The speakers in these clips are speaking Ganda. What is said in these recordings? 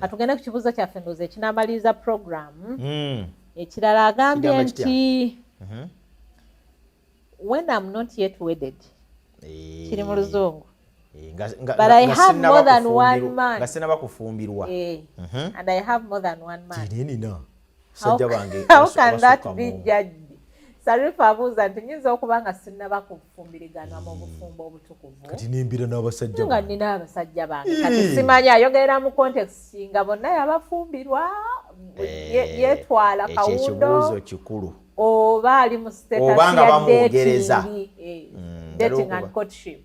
Katugenda ku kibuuzo kyaffe ndowooza ekinamaliriza program. Ekirala agambye nti when I'm not yet wedded. Kiri mu Luzungu. But I have more than one man. And I have more than one man. How can that be judged? Sarifa abuuza nti nyinza okuba nga sinnaba kufumbiriganwa mu bufumbo obutukuvu. Kati nembira n'abasajja nga nina abasajja bange. Kati simanyi ayogerera mu context nga bonna yabafumbirwa yetwala kawundo. Ekibuuzo kikulu. Oba ali mu status ya dating and courtship.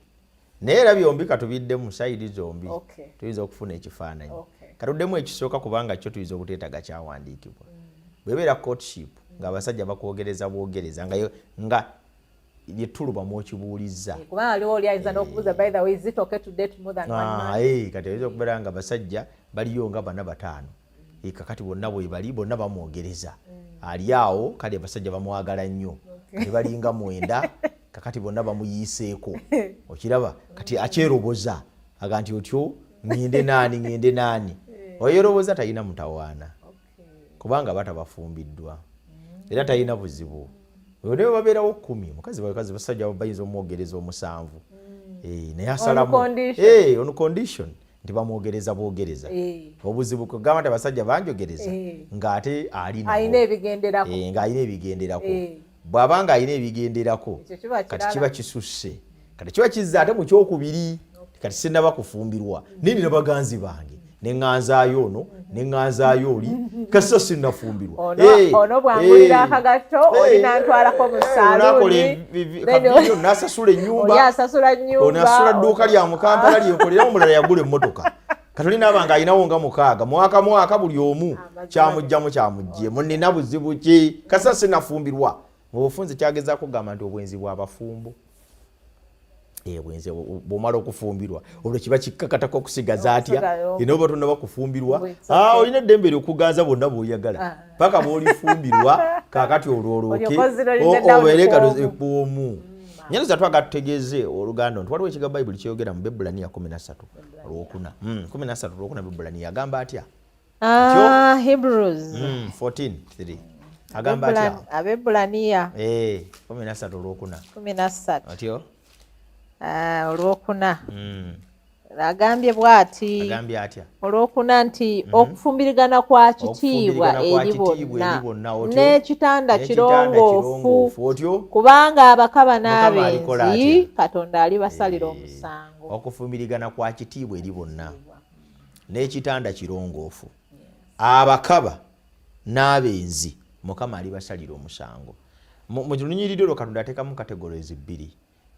Naye era byombi katubidde mu sayidi zombi. Tuyinza okufuna ekifaananyi. Katuddemu ekisooka kubanga kyo tuyinza okuteetaga kyawandiikibwa. Bwebeera courtship ng'abasajja bakwogereza bwogereza nga lyetuluba mw'okibuulizza. Kubanga aliwo oli ayinza n'okubuuza by the way is it okay to date more than one man? Kati oyinza okubeera nga abasajja baliyo nga bana bataano. Kakati bonna bwe bali bonna bamwogereza. Ali awo kale abasajja bamwagala nnyo. Kati balinga mwenda kakati bonna bamuyiiseeko. Okiraba kati akyeroboza aga nti otyo ngende naani. Oyeroboza talina mutawaana. Kubanga batabafumbiddwa. Era talina buzibu. Bwe babeerawo 10 mukazi basajja bayinza omwogereza 7. Naye asalamu on condition nti bamwogereza bwogereza. Obuzibu kugamba nti abasajja banjogereza ng'ate alina ebigenderako. Ng'alina ebigenderako. Bw'abanga alina ebigenderako kati kiba kisusse. Kati kiba kizza ate mu kyokubiri. Kati sinnaba kufumbirwa. Nini n'abaganzi bange. Neŋŋanzaayo ono, neŋŋanzaayo oli, kasa sinnafumbirwa. Ono bw'angulira akagatto, oli n'antwalako mu saaluuni. Kabiyo n'asasula ennyumba. Oli asasula nnyumba. Ono asasula dduuka lya mu Kampala lyekolera omulala yagula emmotoka. Kati olina nga alinawo nga 6. Mwaka buli omu kyamugjamu kyamuggyemu. Nina buzibu ki? Kasa sinnafumbirwa. Mu bufunze kyagezaako kugamba nti obwenzi bw'abafumbo. Bwenze bw'omala okufumbirwa olwo kiba kikkakatako okusigaza atya ino batonda bakufumbirwa olina eddembe ly'okuganza bonna bw'oyagala paka bw'olifumbirwa kaakati olwolwoke obeere ekwomu. Nnyaniza twaga tutegeeze oluganda nti waliwo ekiga Bayibuli kyeyogera mu Bebulaniya 13:4 Bebulaniya agamba atya? Hebrews 14:3 agamba atya? Abebulaniya 13:4 atyo olwokuna agambye bw'ati olwokuna nti okufumbirigana kwa kitiibwa eri bonna n'ekitanda kirongoofu kubanga abakaba n'abenzi Katonda alibasalira omusango. Okufumbirigana kwa kitiibwa eri bonna n'ekitanda kirongoofu abakaba n'abenzi Mukama alibasalira omusango. Mu lunyiriri olwo Katonda ateekamu kategorizi 2.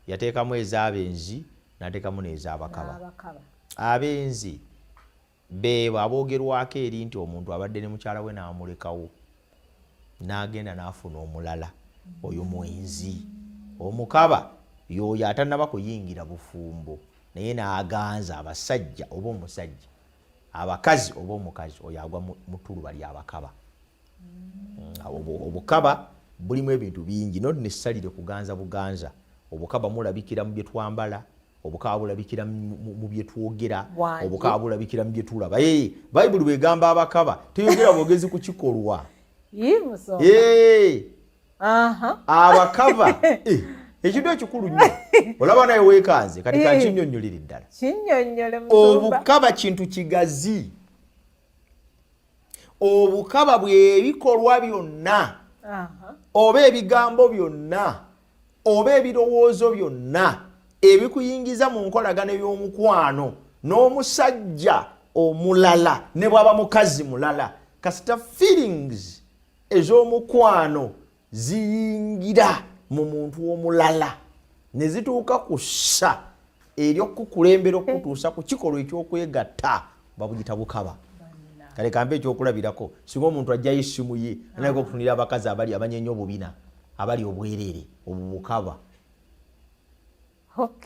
Yateekamu ez'abenzi n'ateekamu n'ez'abakaba. Abenzi beebo aboogerwako eri nti omuntu abadde ne mukyala we n'amulekawo n'agenda n'afuna omulala oyo mwenzi. Omukaba y'oyo atannaba kuyingira bufumbo naye n'aganza abasajja oba omusajja abakazi oba omukazi oyo agwa mu ttuluba ly'abakaba. Obukaba bulimu ebintu bingi not necessarily kuganza buganza. Obukaba mulabikira mu bye twambala, obukaba bulabikira mu bye twogera, obukaba bulabikira mu bye tulaba. Bayibuli bwegamba abakaba teyogera bwogezi ku kikolwa. Abakaba ekintu ekikulu nnyo olaba naye weekanze kati kankinnyonnyolera ddala. Obukaba kintu kigazi. Obukaba bw'ebikolwa byonna oba ebigambo byonna oba ebirowoozo byonna ebikuyingiza mu nkolagano y'omukwano n'omusajja omulala ne bw'aba mukazi mulala kasita feelings ez'omukwano ziyingira mu muntu omulala ne zituuka ku ssa ery'okukulembera okutuusa ku kikolwa eky'okwegatta babuyita bukaba. Kale kambe ekyokulabirako singa omuntu ajjayo essimu ye anayinza okutunira abakazi abali abanyenya obubina abali obwerere obubukaba.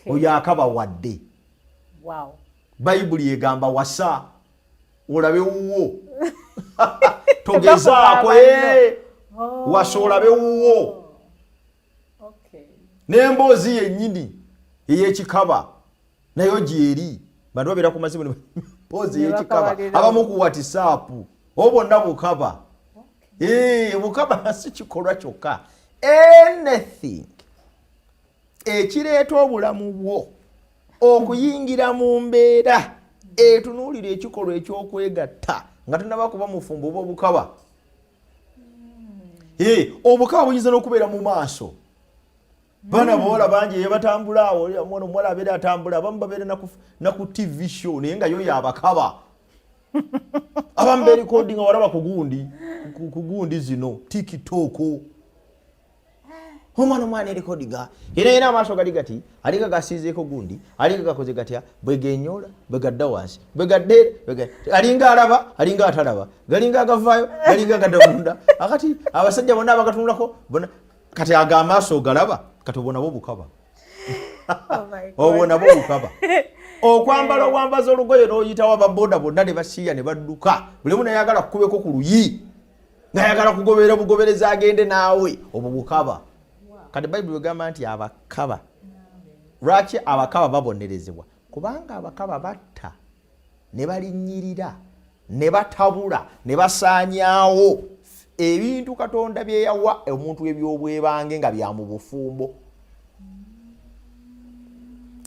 Oyo akaba wadde. Bayibuli egamba wasa olabe wuwo. Togezaako wasa olabe wuwo. N'emboozi yennyini ey'ekikaba nayo gyeri bantu babeera ku masimu poozi y'ekikaba abamu ku WhatsApp obonna bukaba. Bukaba si kikolwa kyokka. Anything ekireeta obulamu bwo okuyingira mu mbeera etunuulira ekikolwa eky'okwegatta nga tonaba kuba mufumbo oba obukaba. Obukaba buyinza n'okubeera mu maaso. Bana bawala bangi yebatambula awo omuwala abeera atambula abamu babeera na ku TV show naye nga yo yabakaba. Abamu beerikodinga walaba ku gundi zino TikTok. Omwana erikodinga era amaaso gali gati alinga gasiizeeko gundi alinga gakoze gatya bwegenyola bwegadda wansi bwegadde alinga alaba alinga atalaba galinga agavaayo galinga gadda akati abasajja bonna abagatunulako bona kati aga amaaso galaba kati obona bo bukaba. Obona bo bukaba. Okwambala wambaza olugoye n'oyitawo ababoda bonna ne basiya ne badduka buli muno ayagala kukubeko ku luyi ng'ayagala kugobera bugobereza agende naawe obwo bukaba. Kati Bayibuli egamba nti abakaba. Lwaki abakaba babonerezebwa? Kubanga abakaba batta ne balinnyirira ne batabula ne basaanyaawo ebintu Katonda bye yawa omuntu ebyobwebange nga bya mu bufumbo.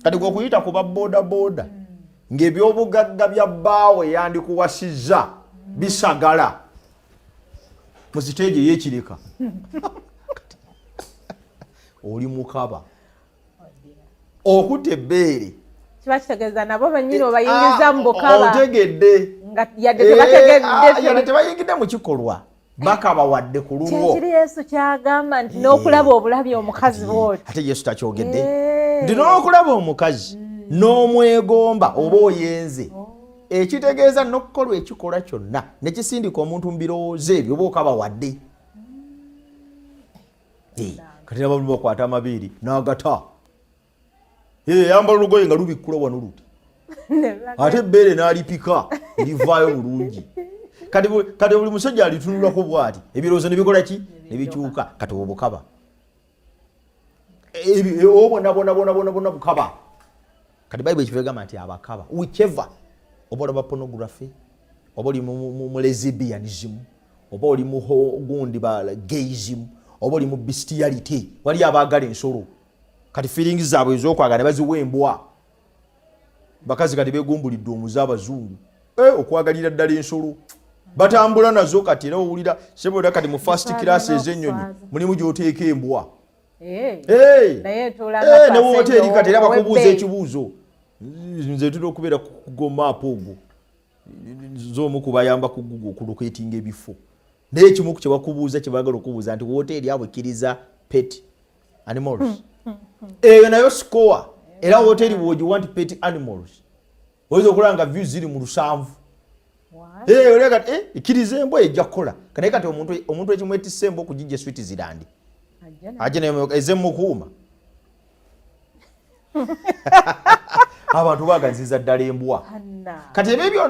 Kati gwe okuyita ku babodaboda ng'ebyobugagga bya bbaawe yandikuwasizza bisagala mu siteegi ey'ekireka. Oli mukaba. Okutta ebbeere. Kiba kitegeeza nabo bennyini obayingiza mu bukaba. Otegedde. Yadde tebayingidde mu kikolwa. Bakaba wadde ku lulwo. Kiri Yesu kyagamba nti n'okulaba obulabi omukazi bw'oti. Ate Yesu takyogedde. Nti n'okulaba omukazi n'omwegomba oba oyenze. Ekitegeeza n'okukolwa ekikolwa kyonna ne kisindika omuntu mu birowoozo ebyo oba okaba wadde. Kati naba lumu bakwata amabeere n'agata. Yambala olugoye nga lubikkula wano luti. Ate ebbeere n'alipika erivaayo bulungi. Kati buli musajja alitunulako bw'ati ebirowoozo ne bikola ki ne bikyuka. Kati obukaba obona bukaba. Kati Bayibuli ekivegamba nti abakaba whichever oba olaba pornography oba oli mu lesbianism oba oli mu gundi ba gayism oba oli mu bestiality wali abaagala ensolo. Kati feelings zaabwe ez'okwagala ne baziwembwa. Bakazi kati beegumbulidde omuze abazungu okwagalira ddala ensolo batambula nazo. Kati era owulira seboda kati mu first class ez'ennyonyi mulimu gy'oteeka embwa. Ne woteeri kati era bakubuuza ekibuuzo nze tuli okubeera ku map ogwo z'omu kubayamba ku Google okuloketinga ebifo naye ekimu ku kye bakubuuza kye baagala okubuuza nti woteeri abo ekkiriza pet animals. Eyo nayo score era woteeri wogi want pet animals oyinza okulaba nga views ziri mu 7. Oleka kati ikkiriza embwa ejja kukola naye kati omuntu ekimwetisa embwa okugijja Switzerland ezemukuuma. Abantu baganziza ddala embwa. Kati ebyo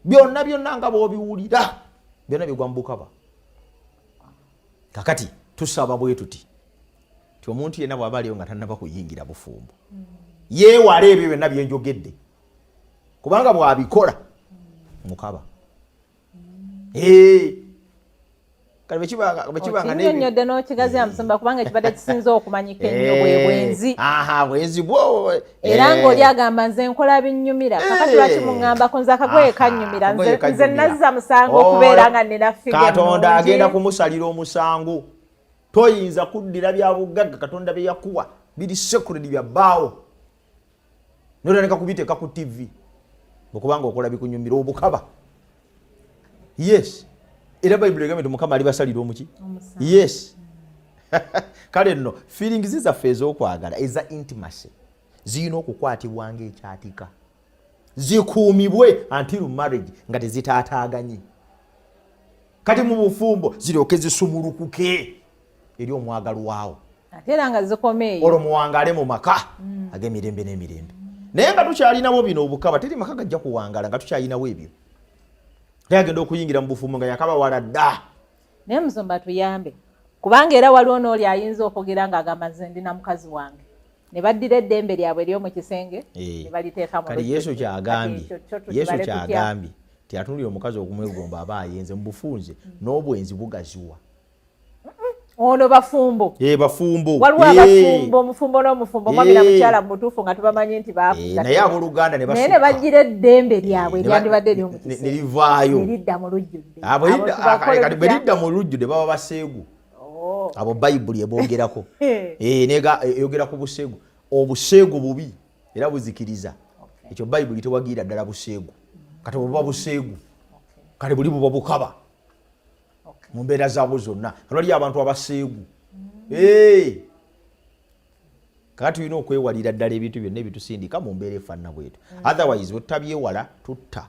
byonna nga bw'obiwulira byonna bigwa mu bukaba. Kakati tusaba bwe tuti ti omuntu yenna bw'aba aliyo nga tannaba kuyingira bufumbo yeewala ebyo byonna bye njogedde kubanga bw'abikola mukaba. Okinyonnyodde n'okigaziya musumba kubanga ekibadde kisinze okumanyika ennyo bwe bwenzi. Bwenzi bwo. Era ng'oli agamba nze nkola binnyumira kakati lwaki muŋŋambako nze akagoye kannyumira nze nazza musango okubeera nga nnina fige. Katonda agenda kumusalira omusango. Toyinza kuddira bya bugagga Katonda bye yakuwa biri sekuredi bya bbaawo n'otandika kubiteeka ku TV okubanga okola bikunyumira obukaba. Yes. Era Bayibuli egamba nti Mukama alibasalira omuki? Yes. Kale nno feelings zaffe ez'okwagala eza intimacy zirina okukwatibwa ng'ekyatika zikuumibwe until marriage nga tezitaataaganye. Kati mu bufumbo ziryoke zisumulukuke eri omwagalwawo ate era nga zikomeeyo olwo muwangale mu maka ag'emirembe n'emirembe. Naye nga tukyalinawo bino obukaba teri maka gajja kuwangala nga tukyalinawo ebyo. Agenda okuyingira mu bufumbo nga yakaba wala dda. Naye musumba tuyambe kubanga era waliwo n'oli ayinza okugera ng'agamba nze ndina mukazi wange ne baddira eddembe lyabwe ery'omu kisenge ne baliteeka mu kati Yesu kyagambye tiyatunulira omukazi okumwegomba aba ayenze mu bufunze n'obwenzi bugaziwa ono bafumbo bafumbo waliwo abafumbo omufumbo n'omufumbo mwamira mukyala mutuufu nga tubamanyi nti baafuga naye abooluganda ne naye ne bagira eddembe lyabwe lyandibadde ery'omu kisenge ne livaayo nelidda mu lujjudde kati bwe lidda mu lujjudde baba baseegu abo bayibuli eboogerako eyogera ku buseegu obuseegu bubi era buzikiriza ekyo bayibuli tewagira ddala buseegu kati buba buseegu kale buli buba bukaba mu mbeera zaabwo zonna lwali abantu abaseegu kati tulina okwewalira ddala ebintu byonna ebitusindika mu mbeera efaanana bwetu otherwise bwe tutabyewala tutta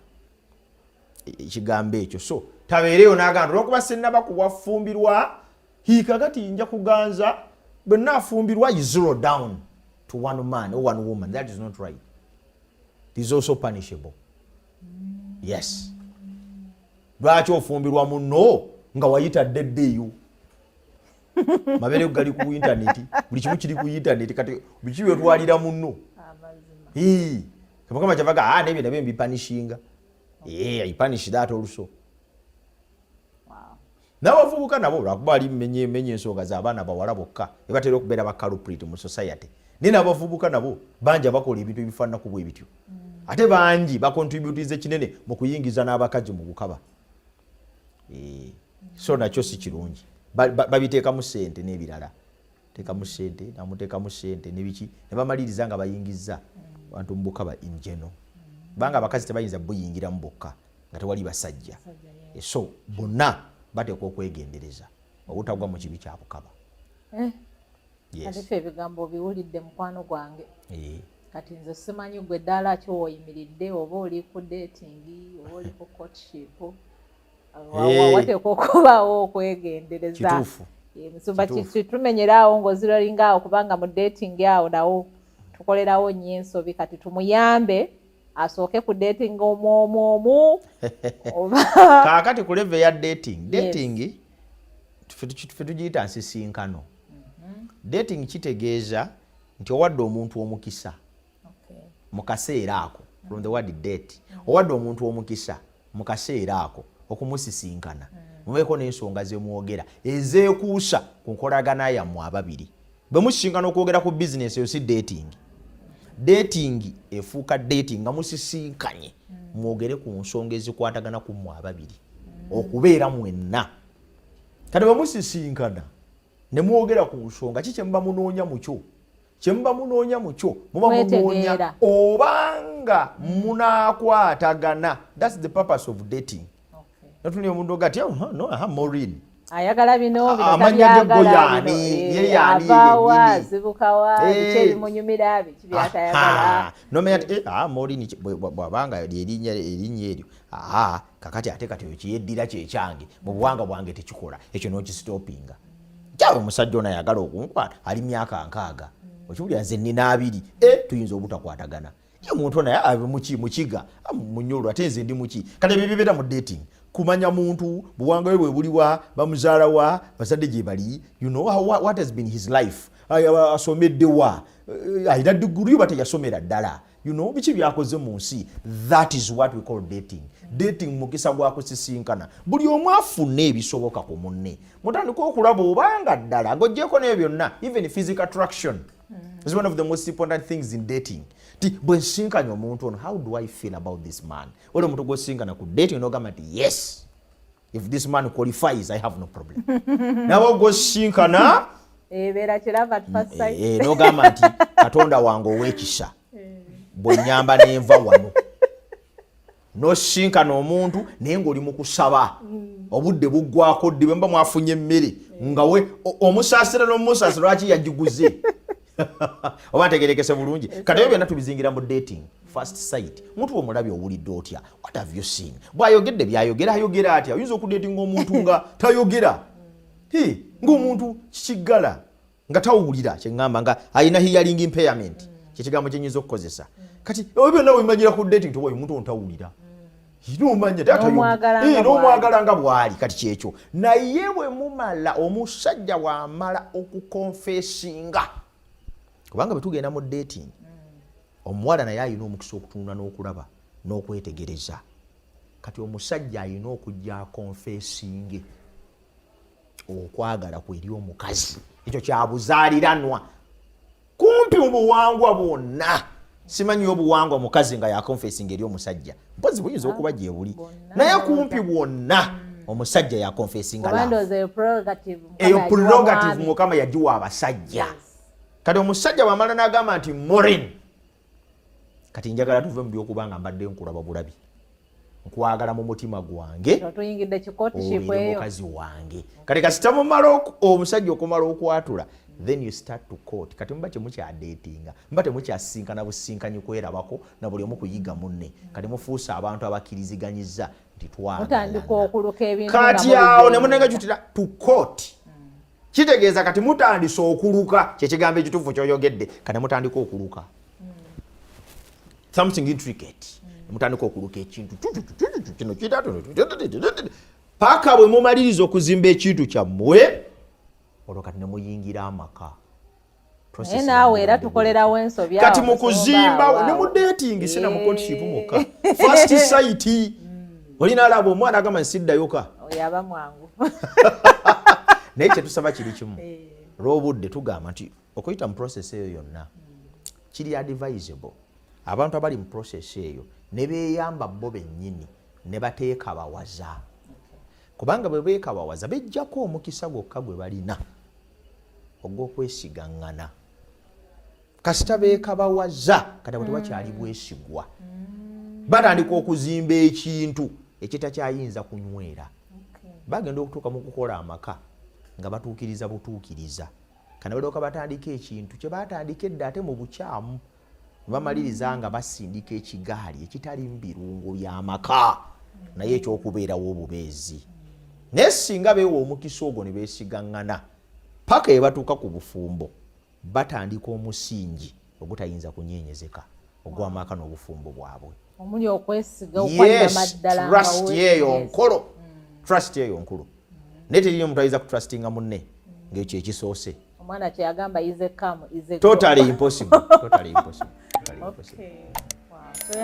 ekigambo ekyo so tabeereyo n'agamba olwokuba sennaba kuwafumbirwa kakati nja kuganza bwe naafumbirwa you zero down to one man or one woman. That is not right. It is also punishable. Yes. Lwaki ofumbirwa muno nga wayita deddeyo mabere gali ku internet buli kimu kiri ku internet kati biki byotwalira muno kama kyavaga nebyo nabyo mbipanishinga I punish that also. N'abavubuka nabo lwakuba ali menye ensonga z'abaana bawala bokka ebatera okubeera ba culprit mu society. Nina abavubuka nabo bangi abakola ebintu ebifaanana ku bwe bityo. Ate bangi bakontributize kinene mu kuyingiza n'abakazi mu bukaba. So nakyo si kirungi. Babiteekamu ssente n'ebirala. Teekamu ssente, namuteekamu ssente n'ebiki ne bamaliriza nga bayingiza abantu mu bukaba in general. Banga abakazi tebayinza buyingira mu bokka nga tewali basajja. So bonna bateekwa okwegendereza obutagwa mu kibi kya bukaba. Ate ebigambo biwulidde mukwano gwange. Kati nze simanyi gwe ddala ki wooyimiridde oba oli ku dating oba oli ku courtship. Wateekwa okubaawo okwegendereza. Kituufu. Musumba tumenyeraawo ng'oziralinga awo kubanga mu dating awo nawo tukolerawo nnyo ensobi kati tumuyambe asooke ku dating omwomu. Kaakati ku level ya dating ffe tugiyita nsisinkano. Dating kitegeeza nti owadde omuntu omukisa mu kaseera ako from the word date owadde omuntu omukisa mu kaseera ako okumusisinkana mubeeko n'ensonga ze mwogera ezeekuusa ku nkolagana yammwe ababiri. Bwe musisinkana okwogera ku business eyo si dating. Dating efuuka dating nga musisinkanye mwogere ku nsonga ezikwatagana ku mmwe ababiri okubeera mwenna. Kati bwe musisinkana ne mwogera ku nsonga ki kyemuba munoonya mu kyo muba munoonya obanga munaakwatagana. That's the purpose of dating. Natuli omuntu ogati no Maureen ayagala bino amanya goyani yeyaani zibukawa biche bimunyumira biki byatayagala nomenya Maureen bwabanga erinnya eryo kakati ate kati okiyeddira kyekyange mu buwanga bwange tekikola ekyo n'okistopinga. Kyawe omusajja ono ayagala okunkwata ali myaka 6 okiwulira nze nnina 2 tuyinza obutakwatagana. Ye muntu naye mukiga munyolo ate nze ndi muki kati bibeera mu dating kumanya muntu buwanga bwe buliwa bamuzaalawa bazadde gye bali you know what has been his life asomeddewa ayina diguri bate yasomera ddala you know biki byakoze mu nsi. That is what we call dating. Dating mukisa gwa kusisinkana buli omu afune ebisoboka ku munne mutandika okulaba obanga ddala ng'oggyeko n'ebyo byonna. Even physical attraction is one of the most important things in dating. Bwe nsinkanya omuntu ono, how do I feel about this man? Ole omuntu gw'osinkana ku dating n'ogamba nti yes, if this man qualifies I have no problem. Nawe gw'osinkana ebeera kirava at first sight n'ogamba nti Katonda wange ow'ekisa bwe nnyamba n'enva wano. N'osinkana omuntu naye ng'oli mu kusaba obudde buggwako ddi bwe mba mwafunye emmere nga we omusaasira n'omusaasira lwaki yagiguze oba ntegerekese bulungi. Kati ebyo byonna tubizingira mu dating. First sight muntu omulabye owulidde otya? What have you seen? Bw'ayogedde byayogera ayogera atya? Oyinza okudatinga omuntu nga tayogera ng'omuntu kikiggala nga tawulira kyeŋŋamba nga alina hearing impairment kyekigambo kyenyinza okukozesa. Kati ebyo byonna wemanyira ku dating toba omuntu ono tawulira n'omwagala nga bw'ali kati kyekyo. Naye bwe mumala omusajja wamala okukonfesinga kubanga bwe tugenda mu dating omuwala naye alina omukisa okutunula n'okulaba n'okwetegereza. Kati omusajja alina okujja akonfesinge okwagala kweri omukazi. Ekyo kyabuzaaliranwa kumpi mu buwangwa bwonna. Simanyi obuwangwa mukazi nga yakonfesinga eri omusajja, mpozi buyinza okuba gye buli, naye kumpi bwonna omusajja yakonfesinga eyo prerogative Mukama yagiwa abasajja. Kati omusajja bw'amala n'agamba nti Maureen, kati njagala tuve mu by'okubanga mbadde nkulaba bulabi, nkwagala mu mutima gwange oli mukazi wange. Kati kasita mumala omusajja okumala okwatula, then you start to court. Kati muba temukyadeetinga, muba temukyasinkana businkanyi kwerabako na buli omu kuyiga munne. Kati mufuusa abantu abakkiriziganyizza nti twagalana. Kati awo ne munenga jutira to court. Kitegeeza kati mutandise okuluka, kyekigambo ekituufu ky'oyogedde, kati mutandika okuluka. Something intricate. Mutandika okuluka ekintu kino kitatu paka bwe mumaliriza okuzimba ekintu kyammwe, olwo kati ne muyingira amaka. Naawe era tukolerawo ensobi awo. Kati mu kuzimba ne mu dating sina mu courtship muka. First sight. Olina alabo omwana agamba nsiddayoka. Oyaba mwangu. Naye kye tusaba kiri kimu. Lw'obudde tugamba nti okuyita mu process eyo yonna kiri advisable. Abantu abali mu process eyo ne beeyamba bo bennyini ne bateeka bawaza. Kubanga bwe beeka bawaza bejjako omukisa gwokka gwe balina ogw'okwesigaŋŋana. Kasita beeka bawaza kati bwe tewakyali bwesigwa, batandika okuzimba ekintu ekitakyayinza kunywera. Bagenda okutuuka mu kukola amaka nga batuukiriza butuukiriza. Kana balyoka batandika ekintu kye baatandika edda ate mu bukyamu, bamaliriza nga basindika ekigaali ekitali mu birungo by'amaka naye ekyokubeerawo obubeezi. Naye singa beewa omukisa ogwo ne beesigaŋŋana paka ebatuuka ku bufumbo, batandika omusingi ogutayinza kunyeenyezeka ogw'amaka n'obufumbo bwabwe. Omuli okwesiga okwaddama ddala nga trust yeeyo nkolo. Trust yeeyo nkulu. Naye teriyo omuntu ayinza kutrustinga munne ng'ekyo ekisoose. Omwana kye yagamba is a come is a totally impossible. Totally impossible. Okay. Wow. So